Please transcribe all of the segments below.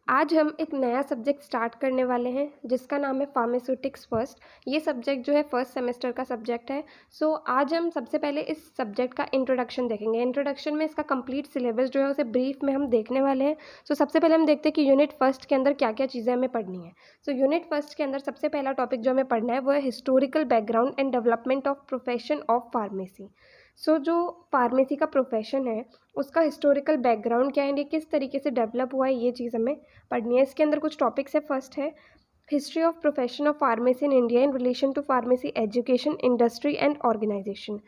आज हम एक नया सब्जेक्ट स्टार्ट करने वाले हैं जिसका नाम है फार्मास्यूटिक्स फर्स्ट। ये सब्जेक्ट जो है फर्स्ट सेमेस्टर का सब्जेक्ट है। आज हम सबसे पहले इस सब्जेक्ट का इंट्रोडक्शन देखेंगे। इंट्रोडक्शन में इसका कंप्लीट सिलेबस जो है उसे ब्रीफ में हम देखने वाले हैं। सबसे पहले हम देखते हैं कि यूनिट फर्स्ट के अंदर क्या क्या चीज़ें हमें पढ़नी है। यूनिट फर्स्ट के अंदर सबसे पहला टॉपिक जो हमें पढ़ना है वो है historical background and development of profession of pharmacy. जो फार्मेसी का प्रोफेशन है उसका हिस्टोरिकल बैकग्राउंड क्या है, ये किस तरीके से डेवलप हुआ है, ये चीज़ हमें पढ़नी है। इसके अंदर कुछ टॉपिक्स है। फर्स्ट है history of profession of pharmacy in India in relation to pharmacy education industry and organisation.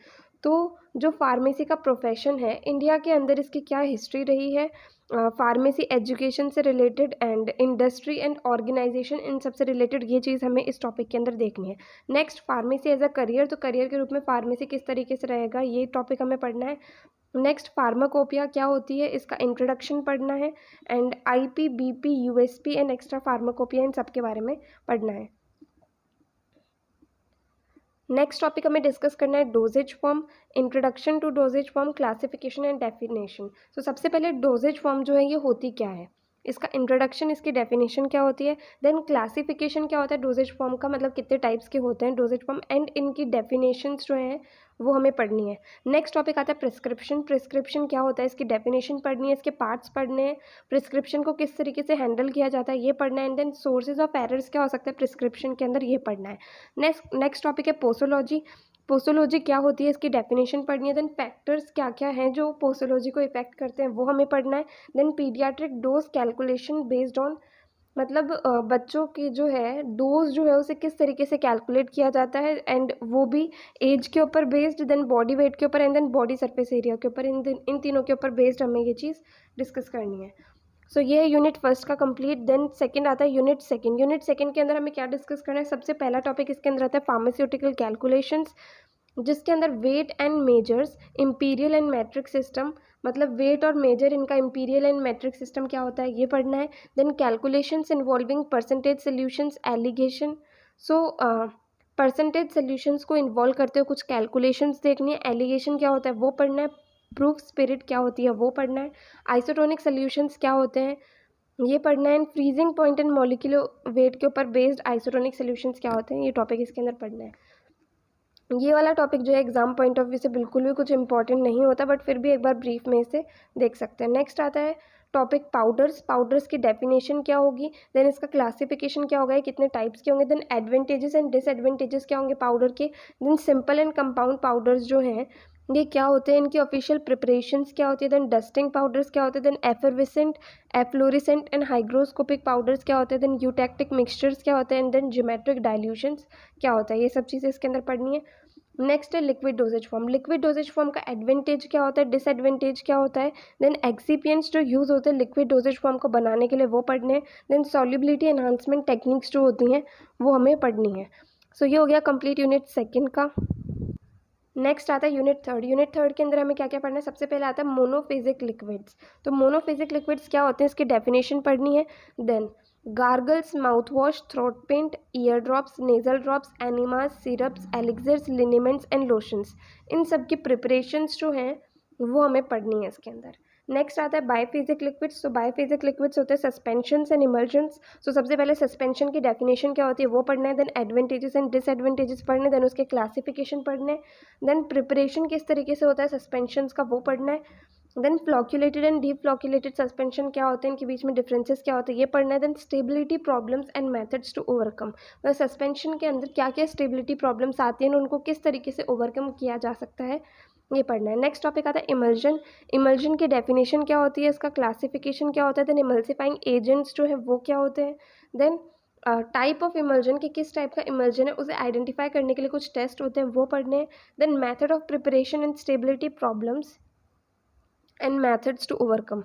जो फार्मेसी का प्रोफेशन है इंडिया के अंदर इसकी क्या हिस्ट्री रही है, फार्मेसी एजुकेशन से related and industry and organisation, इन सब से रिलेटेड ये चीज़ हमें इस टॉपिक के अंदर देखनी है। Next pharmacy as a career, तो करियर के रूप में फार्मेसी किस तरीके से रहेगा ये टॉपिक हमें पढ़ना है। नेक्स्ट फार्माकोपिया क्या होती है, इसका इंट्रोडक्शन पढ़ना है। And IP, BP, USP and extra pharmacopoeia, इन सब के बारे में पढ़ना है। नेक्स्ट टॉपिक हमें डिस्कस करना है doses form, introduction to doses form, classification and definition. सबसे पहले डोजेज फॉर्म जो है ये होती क्या है, इसका इंट्रोडक्शन, इसकी डेफिनेशन क्या होती है, देन क्लासिफिकेशन क्या होता है डोजेज फॉर्म का, मतलब कितने टाइप्स के होते हैं डोजेज फॉर्म, एंड इनकी डेफिनेशंस जो हैं वो हमें पढ़नी है। नेक्स्ट टॉपिक आता है प्रिस्क्रिप्शन। प्रिस्क्रिप्शन क्या होता है, इसकी डेफिनेशन पढ़नी है, इसके पार्ट्स पढ़ने हैं, प्रिस्क्रिप्शन को किस तरीके से हैंडल किया जाता है ये पढ़ना है। And then sources of errors क्या हो सकता है प्रिस्क्रिप्शन के अंदर, ये पढ़ना है। नेक्स्ट टॉपिक है पोसोलॉजी। पोसोलॉजी क्या होती है, इसकी डेफिनेशन पढ़नी है। देन फैक्टर्स क्या क्या हैं जो पोसोलॉजी को इफेक्ट करते हैं वो हमें पढ़ना है। Then paediatric dose calculation based on, मतलब बच्चों की जो है डोज जो है उसे किस तरीके से कैलकुलेट किया जाता है, एंड वो भी एज के ऊपर बेस्ड, देन बॉडी वेट के ऊपर, and then body surface area के ऊपर, इन तीनों के ऊपर बेस्ड हमें ये चीज़ डिस्कस करनी है। ये है यूनिट फर्स्ट का कंप्लीट। देन सेकंड आता है यूनिट सेकंड। यूनिट सेकंड के अंदर हमें क्या डिस्कस करना है, सबसे पहला टॉपिक इसके अंदर आता है फार्मास्यूटिकल कैलकुलेशंस, जिसके अंदर weight and measures, imperial and metric system, मतलब वेट और मेजर इनका इम्पीरियल एंड मैट्रिक सिस्टम क्या होता है ये पढ़ना है। Then calculations involving percentage solutions alligation. Percentage solutions को इन्वॉल्व करते हुए कुछ कैलकुलेशंस देखनी है। एलिगेशन क्या होता है वो पढ़ना है। प्रूफ स्पिरिट क्या होती है वो पढ़ना है। आइसोटोनिक सोल्यूशंस क्या होते हैं ये पढ़ना है। Freezing point and molecular weight के ऊपर बेस्ड आइसोटोनिक सोल्यूशंस क्या होते हैं ये टॉपिक इसके अंदर पढ़ना है। ये वाला टॉपिक जो है एग्जाम पॉइंट ऑफ व्यू से बिल्कुल भी कुछ इंपॉर्टेंट नहीं होता, बट फिर भी एक बार ब्रीफ में इसे देख सकते हैं। नेक्स्ट आता है टॉपिक पाउडर्स। पाउडर्स की डेफिनेशन क्या होगी, देन इसका क्लासिफिकेशन क्या होगा, ये कितने टाइप्स के होंगे, देन एडवांटेजेस एंड डिसएडवांटेजेस क्या होंगे पाउडर के, then simple and compound powders जो हैं ये क्या होते हैं, इनकी ऑफिशियल प्रिपरेशंस क्या होती है, देन डस्टिंग पाउडर्स क्या होते हैं, देन एफरविसेंट, एफ्लोरिसेंट एंड हाइग्रोस्कोपिक पाउडर्स क्या होते हैं, देन यूटैक्टिक मिक्सचर्स क्या होते हैं, एंड देन ज्योमेट्रिक डाइल्यूशंस क्या होता है, ये सब चीज़ें इसके अंदर पढ़नी है। नेक्स्ट है liquid doses form. Liquid doses form का एडवांटेज क्या होता है, डिसएडवांटेज क्या होता है, देन एक्सिपिएंट्स जो यूज़ होते हैं लिक्विड डोजेज फॉर्म को बनाने के लिए वो पढ़ने हैं। देन सॉल्युबिलिटी एनहांसमेंट टेक्निक्स जो होती हैं वो हमें पढ़नी है। ये हो गया कंप्लीट यूनिट सेकंड का। नेक्स्ट आता है यूनिट थर्ड। यूनिट थर्ड के अंदर हमें क्या क्या पढ़ना है, सबसे पहले आता है मोनोफेजिक लिक्विड्स। मोनोफेजिक लिक्विड्स क्या होते हैं इसकी डेफिनेशन पढ़नी है। Then gargles, mouth wash, throat paint, ear drops, nasal drops, enemas, syrups, elixirs, liniments and lotions, इन सब की प्रिपरेशंस जो हैं वो हमें पढ़नी है इसके अंदर। नेक्स्ट आता है बायोफिजिक लिक्विड्स। बायोफिजिक लिक्विड्स होते हैं सस्पेंशंस एंड इमल्जन्स। सबसे पहले सस्पेंशन की डेफिनेशन क्या होती है वो पढ़ना है, देन एडवांटेजेस एंड डिसएडवांटेजेस पढ़ने, देन उसके क्लासिफिकेशन पढ़ने, देन प्रिपरेशन किस तरीके से होता है सस्पेंशंस का वो पढ़ना है, then flocculated and deflocculated suspension क्या होते हैं, इनके बीच में डिफरेंसेस क्या होते हैं ये पढ़ना है, then stability problems and methods to overcome, suspension के अंदर क्या क्या स्टेबिलिटी प्रॉब्लम्स आती हैं उनको किस तरीके से ओवरकम किया जा सकता है ये पढ़ना है। नेक्स्ट टॉपिक आता है इमल्जन। इमल्जन की डेफिनेशन क्या होती है, इसका क्लासिफिकेशन क्या होता है, देन इमल्सिफाइंग एजेंट्स जो है वो क्या होते हैं, देन टाइप ऑफ इमल्जन कि किस टाइप का इमल्जन है उसे आइडेंटिफाई करने के लिए कुछ टेस्ट होते हैं वो पढ़ने हैं, then method of preparation and stability problems and methods to overcome.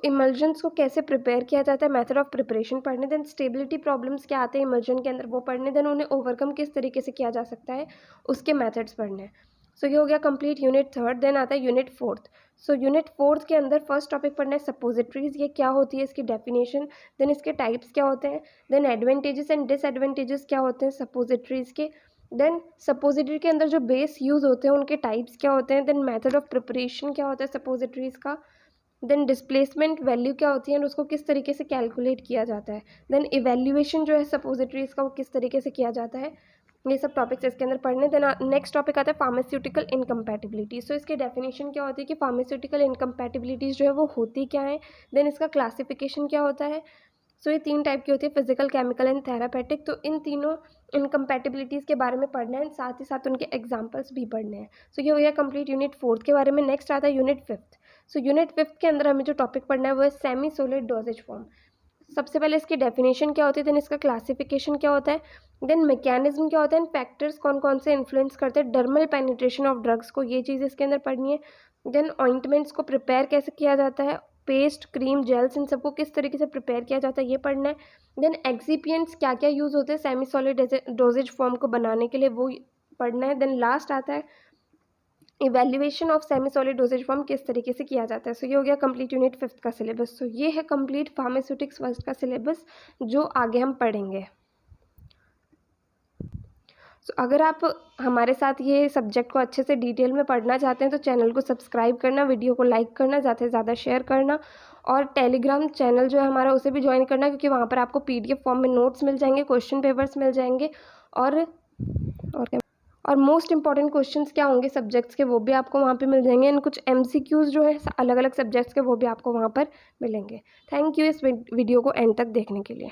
Emulsions को कैसे प्रिपेयर किया जाता है, मेथड ऑफ प्रिपरेशन पढ़ने, देन स्टेबिलिटी प्रॉब्लम्स क्या आते हैं इमल्जन के अंदर वो पढ़ने, देन उन्हें ओवरकम किस तरीके से किया जा सकता है उसके मेथड्स पढ़ने हैं। ये हो गया कंप्लीट यूनिट थर्ड। देन आता है यूनिट फोर्थ। यूनिट फोर्थ के अंदर फर्स्ट टॉपिक पढ़ना है सपोजिटरीज, ये क्या होती है इसकी डेफिनेशन, देन इसके टाइप्स क्या होते हैं, देन एडवांटेजेस एंड डिसएडवांटेजेस क्या होते हैं सपोजिटरीज के, देन सपोजिटरी के अंदर जो बेस यूज़ होते हैं उनके टाइप्स क्या होते हैं, देन मेथड ऑफ प्रिपरेशन क्या होता है सपोजिटरीज का, देन डिस्प्लेसमेंट वैल्यू क्या होती है और उसको किस तरीके से कैलकुलेट किया जाता है। देन इवैल्यूएशन जो है सपोजिटरीज का वो किस तरीके से किया जाता है, ये सब टॉपिक्स इसके अंदर पढ़ने। देन नेक्स्ट टॉपिक आता है फार्मास्यूटिकल इनकम्पैटिबिलिटी। सो इसकी डेफिनेशन क्या होती है कि फार्मास्यूटिकल इनकम्पैटिबिलिटीज़ जो है वो होती क्या है, देन इसका क्लासिफिकेशन क्या होता है। सो ये 3 टाइप की होती है, फिजिकल, केमिकल एंड थेरापेटिक। तो इन तीनों इनकम्पैटिबिलिटीज़ के बारे में पढ़ना है, साथ ही साथ उनके एग्जाम्पल्स भी पढ़ने हैं। सो ये हो गया कंप्लीट यूनिट 4 के बारे में। नेक्स्ट आता है यूनिट 5। सो यूनिट 5 के अंदर हमें जो टॉपिक पढ़ना है वो है सेमी सॉलिड डोजेज फॉर्म। सबसे पहले इसकी डेफिनेशन क्या होती है, देन इसका क्लासिफिकेशन क्या होता है, देन मैकेनिज्म क्या होता है, एंड फैक्टर्स कौन कौन से इन्फ्लुएंस करते हैं डर्मल पेनिट्रेशन ऑफ ड्रग्स को, ये चीज़ इसके अंदर पढ़नी है। देन ऑइंटमेंट्स को प्रिपेयर कैसे किया जाता है, पेस्ट, क्रीम, जेल्स, इन सबको किस तरीके से प्रिपेयर किया जाता है ये पढ़ना है। देन एक्सिपिएंट्स क्या क्या यूज़ होते हैं सेमी सॉलिड डोजेज फॉर्म को बनाने के लिए, वो पढ़ना है। देन लास्ट आता है evaluation of semi solid doses form किस तरीके से किया जाता है। सो ये हो गया कंप्लीट यूनिट 5 का सिलेबस। सो ये है कंप्लीट फार्मास्यूटिक्स फर्स्ट का सिलेबस जो आगे हम पढ़ेंगे। सो अगर आप हमारे साथ ये सब्जेक्ट को अच्छे से डिटेल में पढ़ना चाहते हैं तो चैनल को सब्सक्राइब करना, वीडियो को लाइक करना, ज़्यादा से ज़्यादा शेयर करना, और टेलीग्राम चैनल जो है हमारा उसे भी ज्वाइन करना, क्योंकि वहाँ पर आपको PDF फॉर्म में नोट्स मिल जाएंगे, क्वेश्चन पेपर्स मिल जाएंगे, और क्या, और मोस्ट इंपॉर्टेंट क्वेश्चंस क्या होंगे सब्जेक्ट्स के वो भी आपको वहाँ पे मिल जाएंगे, एंड कुछ MCQs जो है अलग अलग सब्जेक्ट्स के वो भी आपको वहाँ पर मिलेंगे। थैंक यू इस वीडियो को एंड तक देखने के लिए।